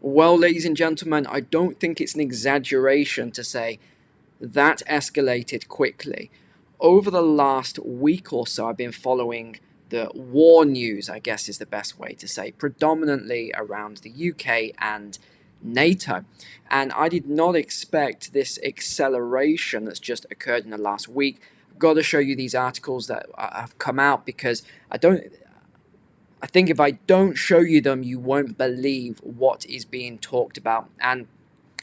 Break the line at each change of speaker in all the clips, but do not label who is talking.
Well, ladies and gentlemen, I don't think it's an exaggeration to say that escalated quickly. Over the last week or so, I've been following the war news, I guess is the best way to say, predominantly around the UK and NATO. And I did not expect this acceleration that's just occurred in the last week. I've got to show you these articles that have come out because I think if I don't show you them, you won't believe what is being talked about. And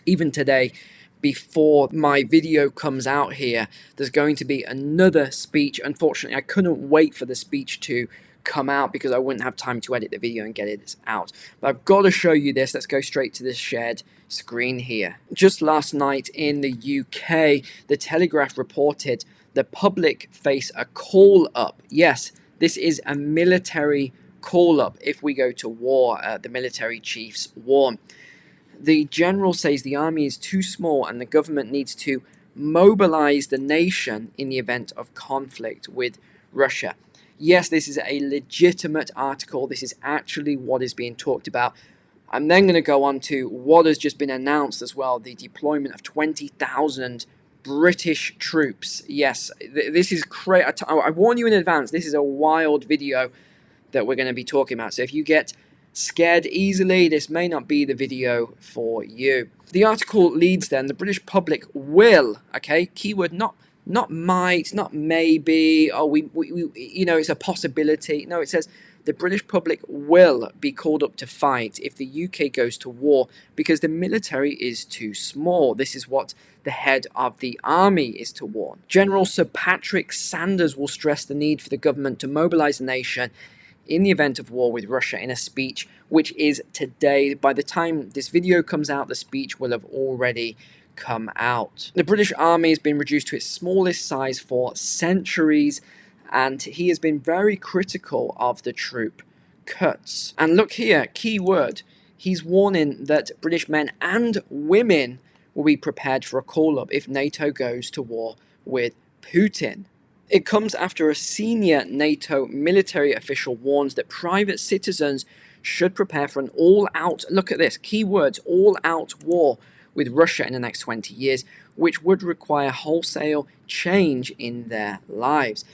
even today, before my video comes out here, there's going to be another speech. Unfortunately, I couldn't wait for the speech to come out because I wouldn't have time to edit the video and get it out. But I've got to show you this. Let's go straight to this shared screen here. Just last night in the UK, the Telegraph reported the public face a call up. Yes, this is a military call up if we go to war. The military chiefs warn. The general says the army is too small and the government needs to mobilize the nation in the event of conflict with Russia. Yes, this is a legitimate article. This is actually what is being talked about. I'm then going to go on to what has just been announced as well, the deployment of 20,000 British troops. Yes, this is crazy. I warn you in advance, this is a wild video that we're going to be talking about. So if you get scared easily, this may not be the video for you. The article leads then, the British public will, okay, keyword not might, not maybe, oh, we you know, it's a possibility. No, it says the British public will be called up to fight if the UK goes to war because the military is too small. This is what the head of the army is to warn. General Sir Patrick Sanders will stress the need for the government to mobilise the nation in the event of war with Russia in a speech which is today. By the time this video comes out, the speech will have already come out. The British Army has been reduced to its smallest size for centuries, and he has been very critical of the troop cuts. And look here, key word, he's warning that British men and women will be prepared for a call-up if NATO goes to war with Putin. It comes after a senior NATO military official warns that private citizens should prepare for an all-out, look at this, keywords, all-out war with Russia in the next 20 years, which would require wholesale change in their lives.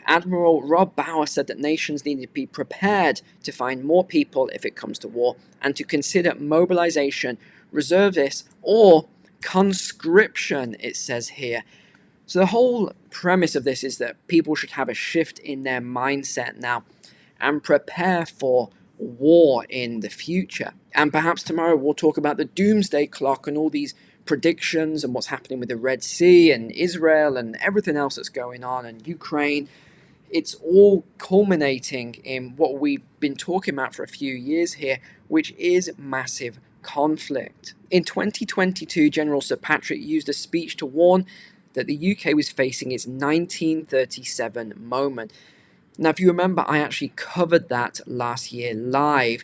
Admiral Rob Bauer said that nations needed to be prepared to find more people if it comes to war and to consider mobilization, reservists, or conscription, it says here. So the whole premise of this is that people should have a shift in their mindset now and prepare for war in the future. And perhaps tomorrow we'll talk about the doomsday clock and all these predictions and what's happening with the Red Sea and Israel and everything else that's going on and Ukraine. It's all culminating in what we've been talking about for a few years here, which is massive conflict. In 2022, General Sir Patrick used a speech to warn that the UK was facing its 1937 moment. Now, if you remember, I actually covered that last year live,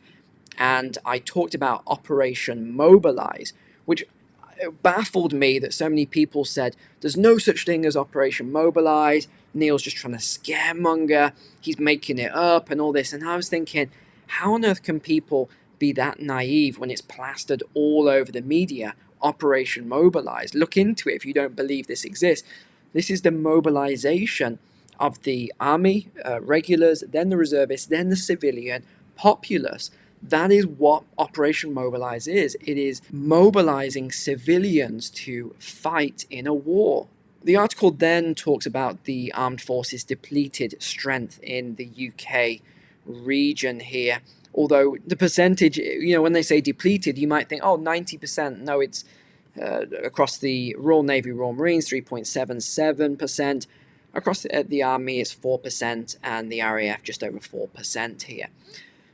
and I talked about Operation Mobilise, which baffled me that so many people said, there's no such thing as Operation Mobilise, Neil's just trying to scaremonger, he's making it up and all this. And I was thinking, how on earth can people be that naive when it's plastered all over the media? Operation Mobilise. Look into it if you don't believe this exists. This is the mobilization of the army, regulars, then the reservists, then the civilian populace. That is what Operation Mobilise is. It is mobilizing civilians to fight in a war. The article then talks about the armed forces' depleted strength in the UK region here. Although the percentage, you know, when they say depleted, you might think, oh, 90%. No, it's across the Royal Navy, Royal Marines, 3.77%. Across the Army, it's 4%, and the RAF just over 4% here.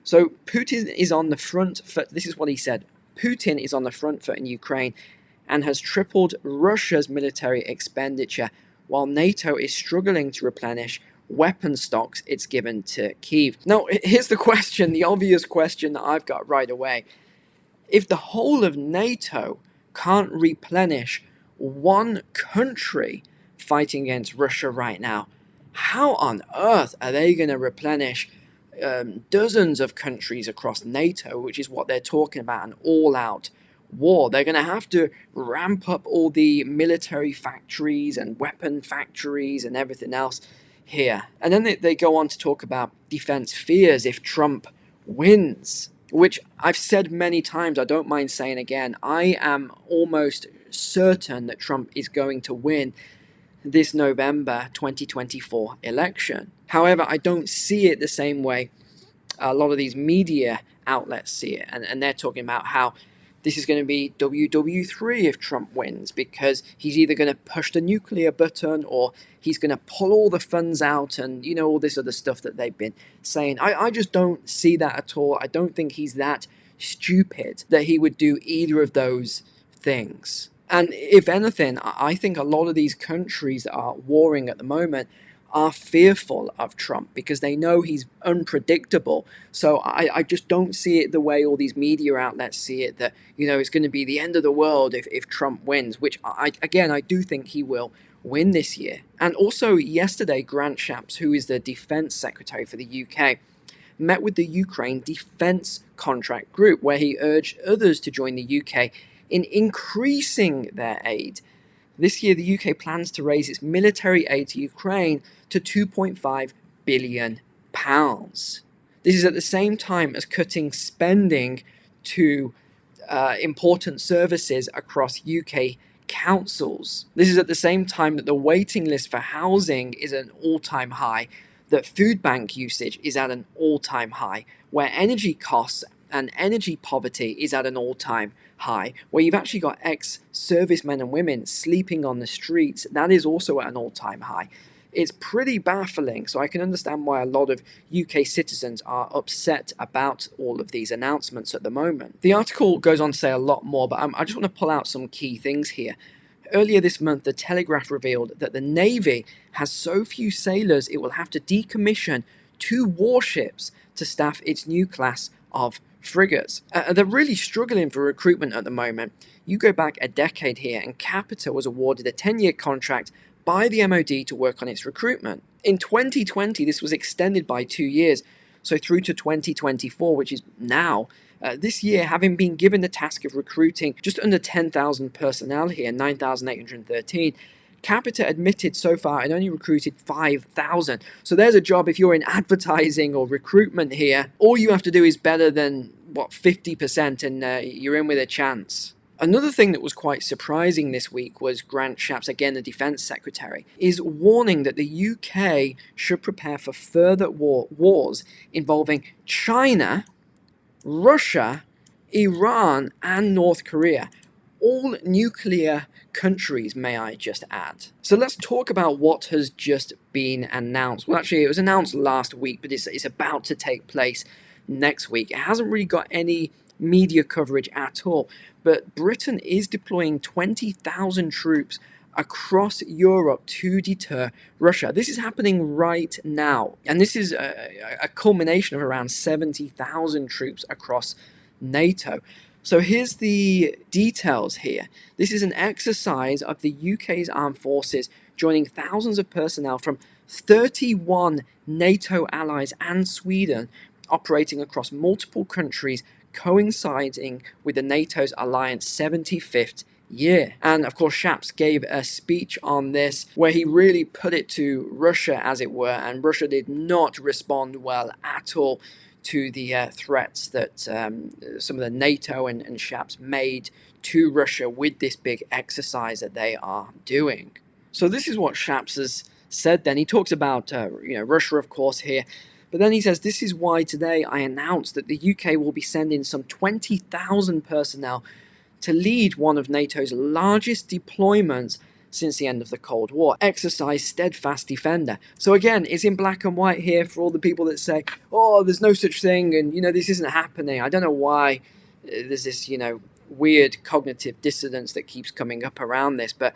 So Putin is on the front foot. This is what he said. Putin is on the front foot in Ukraine and has tripled Russia's military expenditure, while NATO is struggling to replenish weapon stocks it's given to Kyiv. Now, here's the question, the obvious question that I've got right away. If the whole of NATO can't replenish one country fighting against Russia right now, how on earth are they going to replenish dozens of countries across NATO, which is what they're talking about, an all-out war. They're going to have to ramp up all the military factories and weapon factories and everything else here. And then they go on to talk about defense fears if Trump wins, which I've said many times, I don't mind saying again. I am almost certain that Trump is going to win this November 2024 election. However, I don't see it the same way a lot of these media outlets see it, and they're talking about how this is going to be WW3 if Trump wins, because he's either going to push the nuclear button or he's going to pull all the funds out and, you know, all this other stuff that they've been saying. I just don't see that at all. I don't think he's that stupid that he would do either of those things. And if anything, I think a lot of these countries that are warring at the moment are fearful of Trump because they know he's unpredictable. So I just don't see it the way all these media outlets see it, that, you know, it's going to be the end of the world if Trump wins, which I do think he will win this year. And also yesterday, Grant Shapps, who is the defense secretary for the UK, met with the Ukraine Defense Contract Group, where he urged others to join the UK in increasing their aid. This year, the UK plans to raise its military aid to Ukraine to £2.5 billion. This is at the same time as cutting spending to important services across UK councils. This is at the same time that the waiting list for housing is at an all-time high, that food bank usage is at an all-time high, where energy costs and energy poverty is at an all-time high, where you've actually got ex-servicemen and women sleeping on the streets. That is also at an all-time high. It's pretty baffling, so I can understand why a lot of UK citizens are upset about all of these announcements at the moment. The article goes on to say a lot more, but I just want to pull out some key things here. Earlier this month, the Telegraph revealed that the Navy has so few sailors it will have to decommission 2 warships to staff its new class of frigates. They're really struggling for recruitment at the moment. You go back a decade here and Capita was awarded a 10-year contract by the MOD to work on its recruitment. In 2020, this was extended by 2 years, so through to 2024, which is now. This year, having been given the task of recruiting just under 10,000 personnel here, 9,813, Capita admitted so far it only recruited 5,000. So there's a job if you're in advertising or recruitment here. All you have to do is better than, 50%, and you're in with a chance. Another thing that was quite surprising this week was Grant Shapps, again the Defence Secretary, is warning that the UK should prepare for further wars involving China, Russia, Iran, and North Korea. All nuclear countries, may I just add. So let's talk about what has just been announced. Well, actually, it was announced last week, but it's about to take place next week. It hasn't really got any media coverage at all, but Britain is deploying 20,000 troops across Europe to deter Russia. This is happening right now, and this is a culmination of around 70,000 troops across NATO. So here's the details here. This is an exercise of the UK's armed forces joining thousands of personnel from 31 NATO allies and Sweden, operating across multiple countries, coinciding with the NATO's alliance 75th year. And of course, Shapps gave a speech on this where he really put it to Russia, as it were, and Russia did not respond well at all to the threats that some of the NATO and Shapps made to Russia with this big exercise that they are doing. So this is what Shapps has said then. He talks about Russia, of course, here. But then he says, this is why today I announced that the UK will be sending some 20,000 personnel to lead one of NATO's largest deployments since the end of the Cold War. Exercise Steadfast Defender. So again, it's in black and white here for all the people that say, oh, there's no such thing, and, this isn't happening. I don't know why there's this, weird cognitive dissonance that keeps coming up around this, but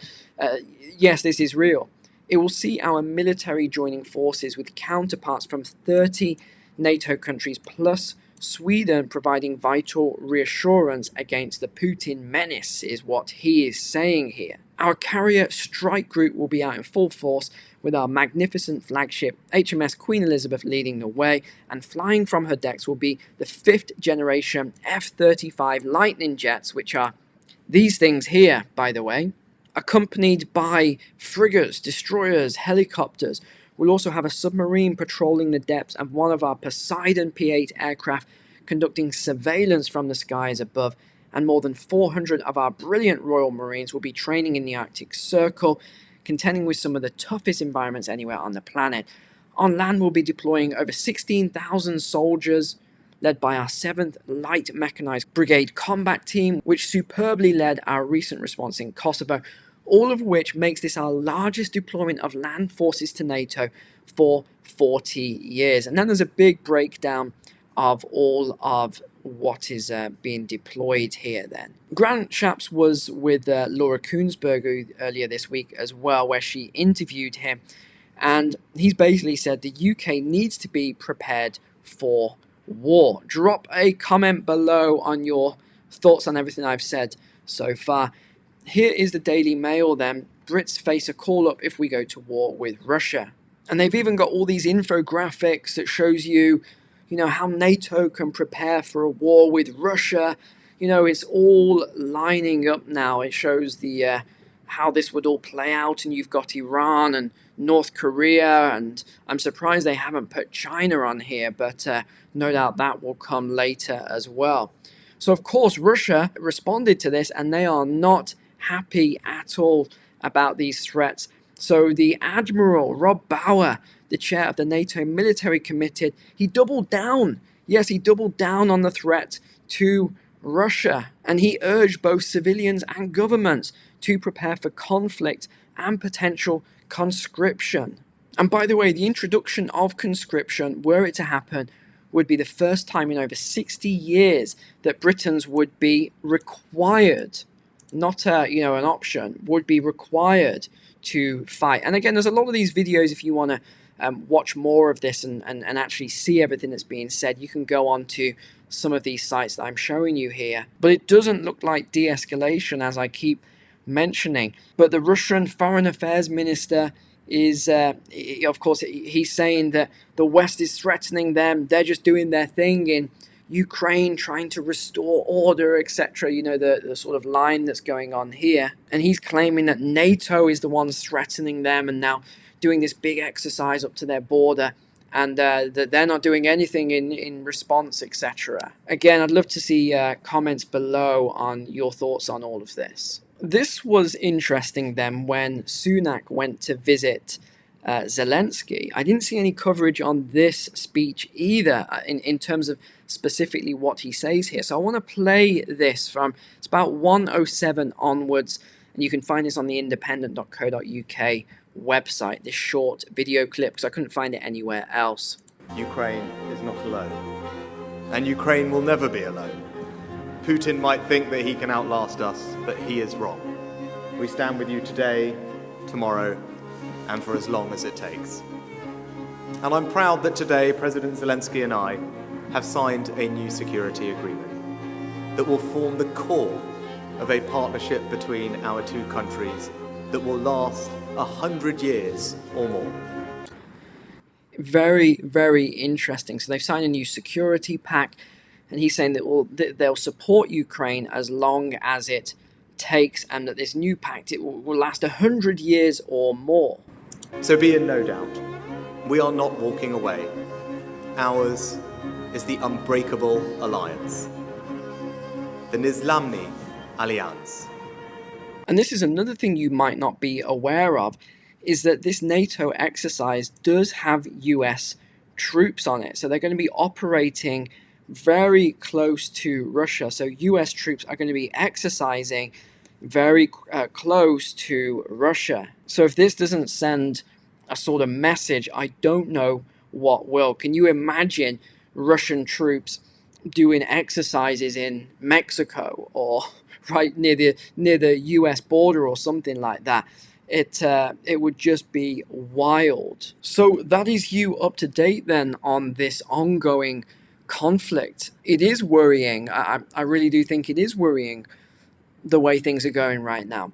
yes, this is real. It will see our military joining forces with counterparts from 30 NATO countries plus Sweden providing vital reassurance against the Putin menace is what he is saying here. Our carrier strike group will be out in full force with our magnificent flagship HMS Queen Elizabeth leading the way, and flying from her decks will be the 5th generation F-35 Lightning jets, which are these things here, by the way, accompanied by frigates, destroyers, helicopters. We'll also have a submarine patrolling the depths and one of our Poseidon P-8 aircraft conducting surveillance from the skies above, and more than 400 of our brilliant Royal Marines will be training in the Arctic Circle, contending with some of the toughest environments anywhere on the planet. On land, we'll be deploying over 16,000 soldiers, led by our 7th Light Mechanized Brigade Combat Team, which superbly led our recent response in Kosovo, all of which makes this our largest deployment of land forces to NATO for 40 years. And then there's a big breakdown of all of what is being deployed here then. Grant Shapps was with Laura Kuenssberg earlier this week as well, where she interviewed him, and he's basically said the UK needs to be prepared for war. Drop a comment below on your thoughts on everything I've said so far. Here is the Daily Mail then. Brits face a call up if we go to war with Russia. And they've even got all these infographics that shows you how NATO can prepare for a war with Russia. It's all lining up now. It shows the how this would all play out, and you've got Iran and North Korea, and I'm surprised they haven't put China on here, but no doubt that will come later as well. So of course Russia responded to this, and they are not happy at all about these threats. So the Admiral Rob Bauer, the chair of the NATO Military Committee, he doubled down. Yes, he doubled down on the threat to Russia, and he urged both civilians and governments to prepare for conflict and potential conscription. And by the way, the introduction of conscription, were it to happen, would be the first time in over 60 years that Britons would be required, not an option, would be required to fight. And again, there's a lot of these videos if you want to watch more of this and actually see everything that's being said. You can go on to some of these sites that I'm showing you here. But it doesn't look like de-escalation, as I keep mentioning. But the Russian Foreign Affairs Minister is, of course, he's saying that the West is threatening them. They're just doing their thing in Ukraine, trying to restore order, etc. The sort of line that's going on here. And he's claiming that NATO is the ones threatening them and now doing this big exercise up to their border, and that they're not doing anything in response, etc. Again, I'd love to see comments below on your thoughts on all of this. This was interesting then when Sunak went to visit Zelensky. I didn't see any coverage on this speech either in terms of specifically what he says here. So I want to play this from, it's about 1:07 onwards, and you can find this on the independent.co.uk website, this short video clip, because I couldn't find it anywhere else.
Ukraine is not alone, and Ukraine will never be alone. Putin might think that he can outlast us, but he is wrong. We stand with you today, tomorrow, and for as long as it takes. And I'm proud that today President Zelensky and I have signed a new security agreement that will form the core of a partnership between our two countries that will last 100 years or more.
Very, very interesting. So they've signed a new security pact, and he's saying that they'll support Ukraine as long as it takes, and that this new pact, it will last 100 years or more.
So be in no doubt, we are not walking away. Ours is the unbreakable alliance, the Nizlamny Alliance.
And this is another thing you might not be aware of, is that this NATO exercise does have US troops on it. So they're going to be operating very close to Russia. So US troops are going to be exercising very close to Russia. So if this doesn't send a sort of message, I don't know what will. Can you imagine Russian troops doing exercises in Mexico or right near the US border or something like that? It would just be wild. So that is you up to date then on this ongoing conflict. It is worrying. I really do think it is worrying the way things are going right now.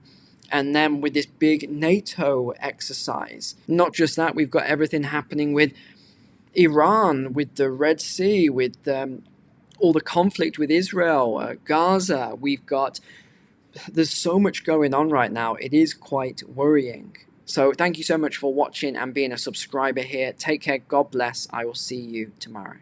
And then with this big NATO exercise, not just that, we've got everything happening with Iran, with the Red Sea, with all the conflict with Israel, Gaza. There's so much going on right now. It is quite worrying. So thank you so much for watching and being a subscriber here. Take care. God bless. I will see you tomorrow.